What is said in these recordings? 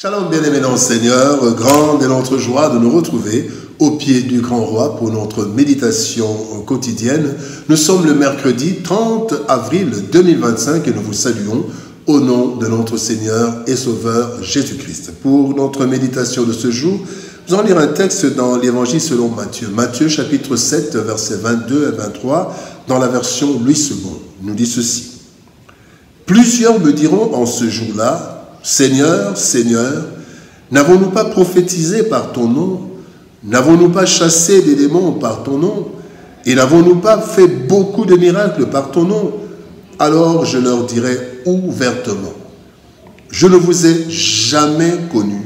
Shalom, bien-aimés dans le Seigneur, grande est notre joie de nous retrouver au pied du grand roi pour notre méditation quotidienne. Nous sommes le mercredi 30 avril 2025 et nous vous saluons au nom de notre Seigneur et Sauveur Jésus-Christ. Pour notre méditation de ce jour, nous allons lire un texte dans l'Évangile selon Matthieu. Matthieu chapitre 7, versets 22 et 23, dans la version Louis II, nous dit ceci. « Plusieurs me diront en ce jour-là, Seigneur, Seigneur, n'avons-nous pas prophétisé par ton nom? N'avons-nous pas chassé des démons par ton nom? Et n'avons-nous pas fait beaucoup de miracles par ton nom? Alors je leur dirai ouvertement, je ne vous ai jamais connu.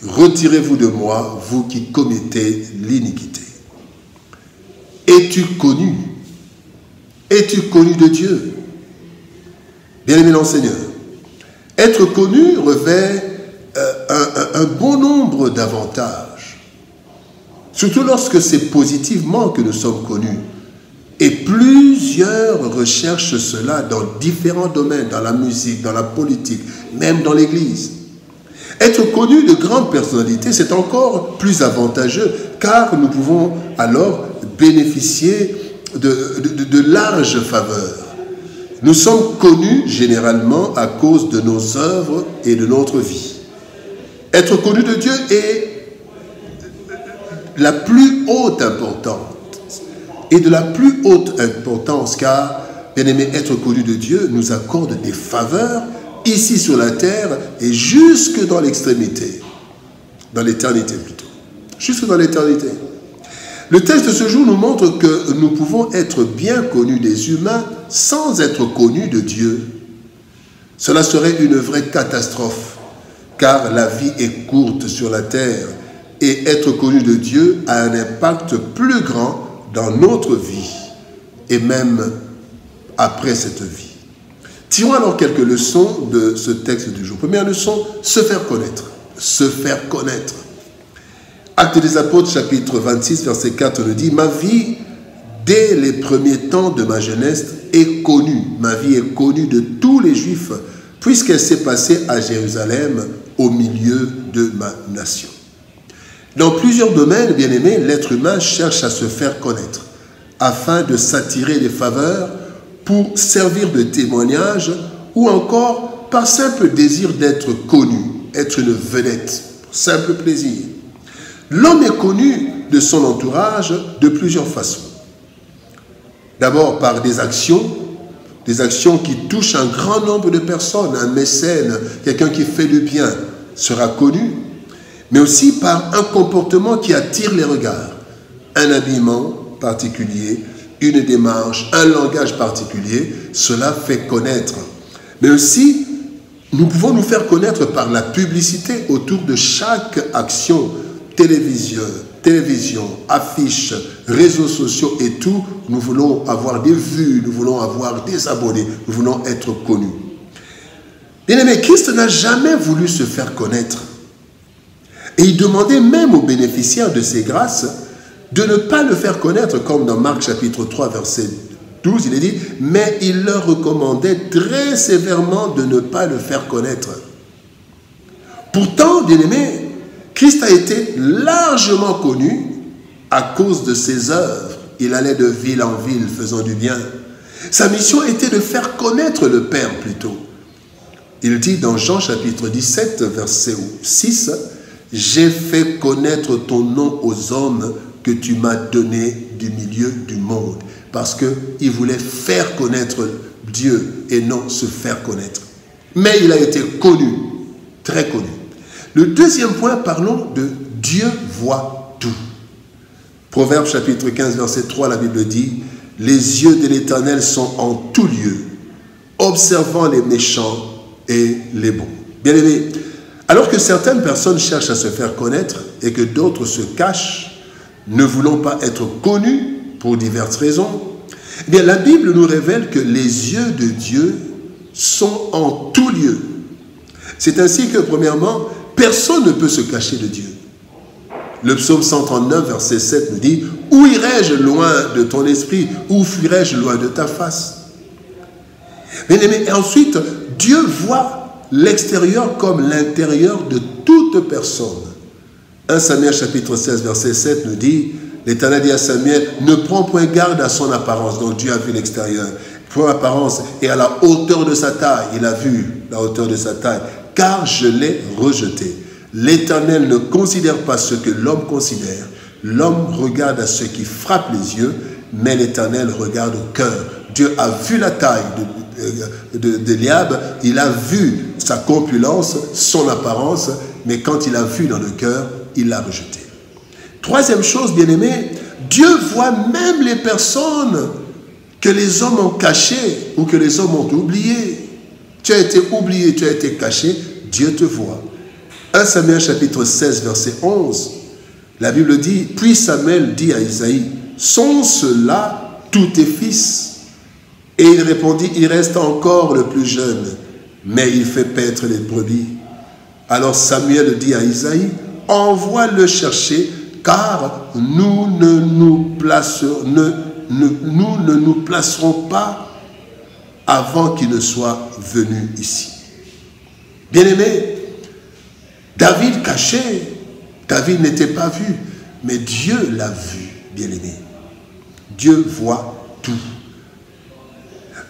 Retirez-vous de moi, vous qui commettez l'iniquité. » Es-tu connu? Es-tu connu de Dieu? Bien-aimé dans le Seigneur, être connu revêt un bon nombre d'avantages, surtout lorsque c'est positivement que nous sommes connus. Et plusieurs recherchent cela dans différents domaines, dans la musique, dans la politique, même dans l'Église. Être connu de grandes personnalités, c'est encore plus avantageux, car nous pouvons alors bénéficier de larges faveurs. Nous sommes connus généralement à cause de nos œuvres et de notre vie. Être connu de Dieu est la plus haute importance. Et de la plus haute importance, car, bien aimé, être connu de Dieu nous accorde des faveurs ici sur la terre et jusque dans l'extrémité. Dans l'éternité plutôt. Jusque dans l'éternité. Le texte de ce jour nous montre que nous pouvons être bien connus des humains sans être connus de Dieu. Cela serait une vraie catastrophe, car la vie est courte sur la terre et être connu de Dieu a un impact plus grand dans notre vie et même après cette vie. Tirons alors quelques leçons de ce texte du jour. Première leçon, se faire connaître. Se faire connaître. Actes des Apôtres, chapitre 26, verset 4, nous dit « Ma vie, dès les premiers temps de ma jeunesse, est connue. Ma vie est connue de tous les Juifs, puisqu'elle s'est passée à Jérusalem, au milieu de ma nation. » Dans plusieurs domaines, bien aimés, l'être humain cherche à se faire connaître, afin de s'attirer des faveurs, pour servir de témoignage, ou encore par simple désir d'être connu, être une vedette, pour simple plaisir. L'homme est connu de son entourage de plusieurs façons. D'abord par des actions qui touchent un grand nombre de personnes. Un mécène, quelqu'un qui fait du bien, sera connu, mais aussi par un comportement qui attire les regards, un habillement particulier, une démarche, un langage particulier, cela fait connaître. Mais aussi, nous pouvons nous faire connaître par la publicité autour de chaque action, télévision, affiches, réseaux sociaux et tout. Nous voulons avoir des vues, nous voulons avoir des abonnés, nous voulons être connus. Bien-aimé, Christ n'a jamais voulu se faire connaître. Et il demandait même aux bénéficiaires de ces grâces de ne pas le faire connaître, comme dans Marc chapitre 3, verset 12, il est dit, mais il leur recommandait très sévèrement de ne pas le faire connaître. Pourtant, bien-aimé, Christ a été largement connu à cause de ses œuvres. Il allait de ville en ville faisant du bien. Sa mission était de faire connaître le Père plutôt. Il dit dans Jean chapitre 17, verset 6, « J'ai fait connaître ton nom aux hommes que tu m'as donné du milieu du monde. » Parce qu'il voulait faire connaître Dieu et non se faire connaître. Mais il a été connu, très connu. Le deuxième point, parlons de Dieu voit tout. Proverbe chapitre 15, verset 3, la Bible dit, « Les yeux de l'Éternel sont en tout lieu, observant les méchants et les bons. » Bien aimé, alors que certaines personnes cherchent à se faire connaître et que d'autres se cachent, ne voulant pas être connus pour diverses raisons, eh bien, la Bible nous révèle que les yeux de Dieu sont en tout lieu. C'est ainsi que, premièrement, personne ne peut se cacher de Dieu. Le psaume 139, verset 7 nous dit « Où irai-je loin de ton esprit? Où fuirai-je loin de ta face ?» Bien aimé, et ensuite, Dieu voit l'extérieur comme l'intérieur de tout toute personne. 1 Samuel chapitre 16 verset 7 nous dit, l'Éternel dit à Samuel, ne prends point garde à son apparence. Donc Dieu a vu l'extérieur. Point apparence et à la hauteur de sa taille. Il a vu la hauteur de sa taille. Car je l'ai rejeté. L'Éternel ne considère pas ce que l'homme considère. L'homme regarde à ce qui frappe les yeux, mais l'Éternel regarde au cœur. Dieu a vu la taille d'Éliab, il a vu sa corpulence, son apparence, mais quand il a vu dans le cœur, il l'a rejeté. Troisième chose, bien-aimé, Dieu voit même les personnes que les hommes ont cachées ou que les hommes ont oubliées. Tu as été oublié, tu as été caché, Dieu te voit. 1 Samuel chapitre 16 verset 11, la Bible dit, puis Samuel dit à Isaïe, sont ceux-là tous tes fils? Et il répondit, il reste encore le plus jeune, mais il fait paître les brebis. Alors Samuel dit à Isaïe, envoie-le chercher, car nous ne nous placerons pas avant qu'il ne soit venu ici. Bien-aimé, David caché, David n'était pas vu, mais Dieu l'a vu, bien-aimé. Dieu voit tout.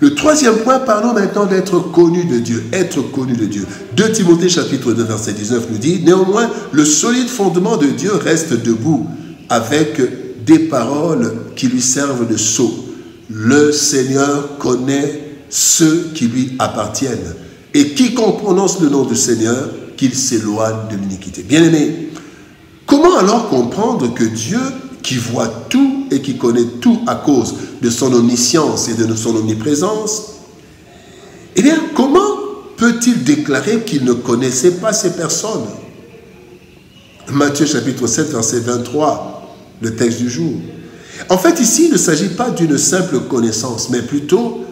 Le troisième point, parlons maintenant d'être connu de Dieu. Être connu de Dieu. 2 Timothée chapitre 2 verset 19 nous dit, néanmoins, le solide fondement de Dieu reste debout avec des paroles qui lui servent de sceau. Le Seigneur connaît ceux qui lui appartiennent. Et quiconque prononce le nom du Seigneur, qu'il s'éloigne de l'iniquité. Bien-aimé, comment alors comprendre que Dieu, qui voit tout et qui connaît tout à cause de son omniscience et de son omniprésence, eh bien, comment peut-il déclarer qu'il ne connaissait pas ces personnes? Matthieu chapitre 7, verset 23, le texte du jour. En fait, ici, il ne s'agit pas d'une simple connaissance, mais plutôt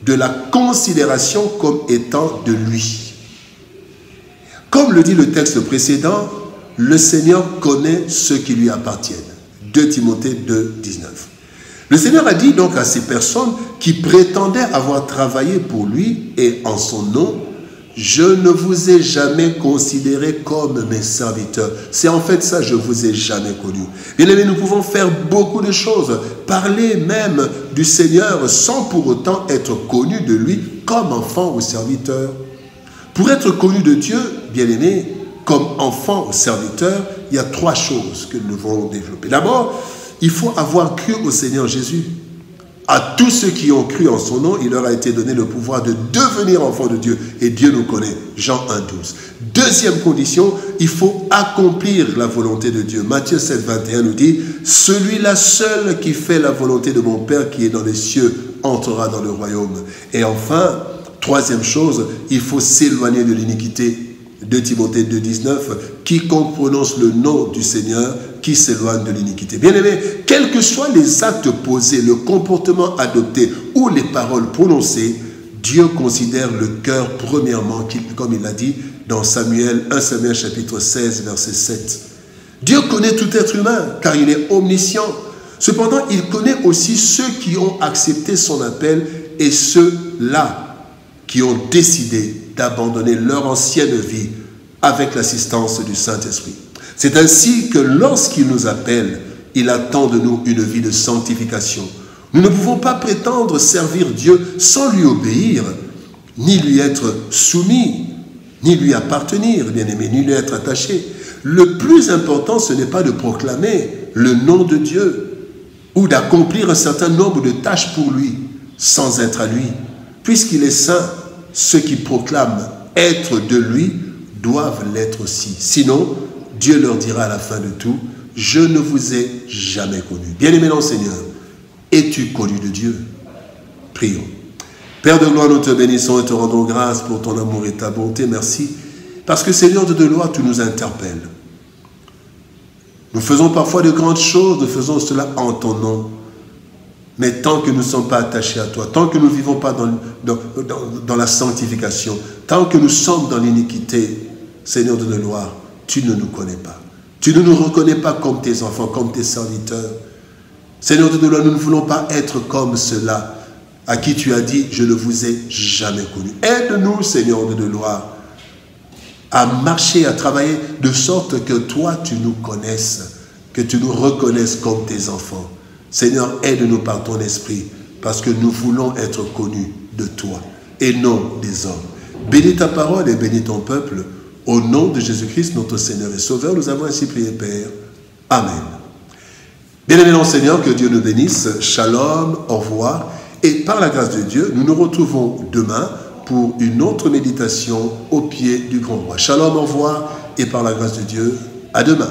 de la considération comme étant de lui. Comme le dit le texte précédent, le Seigneur connaît ceux qui lui appartiennent. 2 Timothée 2, 19. Le Seigneur a dit donc à ces personnes qui prétendaient avoir travaillé pour lui et en son nom, je ne vous ai jamais considéré comme mes serviteurs. C'est en fait ça, je ne vous ai jamais connu. Bien aimé, nous pouvons faire beaucoup de choses, parler même du Seigneur sans pour autant être connus de lui comme enfant ou serviteur. Pour être connu de Dieu, bien aimé, comme enfant ou serviteur, il y a 3 choses que nous devons développer. D'abord, il faut avoir cru au Seigneur Jésus. À tous ceux qui ont cru en son nom, il leur a été donné le pouvoir de devenir enfants de Dieu. Et Dieu nous connaît. Jean 1, 12. Deuxième condition, il faut accomplir la volonté de Dieu. Matthieu 7, 21 nous dit, celui-là seul qui fait la volonté de mon Père qui est dans les cieux entrera dans le royaume. Et enfin, troisième chose, il faut s'éloigner de l'iniquité. 2 Timothée 2, 19, quiconque prononce le nom du Seigneur, qui s'éloigne de l'iniquité. Bien-aimé, quels que soient les actes posés, le comportement adopté ou les paroles prononcées, Dieu considère le cœur premièrement, comme il l'a dit dans 1 Samuel chapitre 16, verset 7. Dieu connaît tout être humain, car il est omniscient. Cependant, il connaît aussi ceux qui ont accepté son appel et ceux-là qui ont décidé d'abandonner leur ancienne vie avec l'assistance du Saint-Esprit. C'est ainsi que lorsqu'il nous appelle, il attend de nous une vie de sanctification. Nous ne pouvons pas prétendre servir Dieu sans lui obéir, ni lui être soumis, ni lui appartenir, bien-aimé, ni lui être attaché. Le plus important, ce n'est pas de proclamer le nom de Dieu ou d'accomplir un certain nombre de tâches pour lui, sans être à lui. Puisqu'il est saint, ceux qui proclament être de lui doivent l'être aussi. Sinon, Dieu leur dira à la fin de tout, je ne vous ai jamais connu. Bien-aimé dans le Seigneur, es-tu connu de Dieu? Prions. Père de gloire, nous te bénissons et te rendons grâce pour ton amour et ta bonté. Merci. Parce que Seigneur de gloire, tu nous interpelles. Nous faisons parfois de grandes choses, nous faisons cela en ton nom. Mais tant que nous ne sommes pas attachés à toi, tant que nous ne vivons pas dans la sanctification, tant que nous sommes dans l'iniquité, Seigneur de gloire, tu ne nous connais pas. Tu ne nous reconnais pas comme tes enfants, comme tes serviteurs. Seigneur de gloire, nous ne voulons pas être comme ceux-là à qui tu as dit, je ne vous ai jamais connu. Aide-nous, Seigneur de gloire, à marcher, à travailler, de sorte que toi, tu nous connaisses, que tu nous reconnaisses comme tes enfants. Seigneur, aide-nous par ton esprit, parce que nous voulons être connus de toi et non des hommes. Bénis ta parole et bénis ton peuple. Au nom de Jésus-Christ, notre Seigneur et Sauveur, nous avons ainsi prié, Père. Amen. Bien-aimés dans le Seigneur, que Dieu nous bénisse. Shalom, au revoir. Et par la grâce de Dieu, nous nous retrouvons demain pour une autre méditation au pied du grand roi. Shalom, au revoir. Et par la grâce de Dieu, à demain.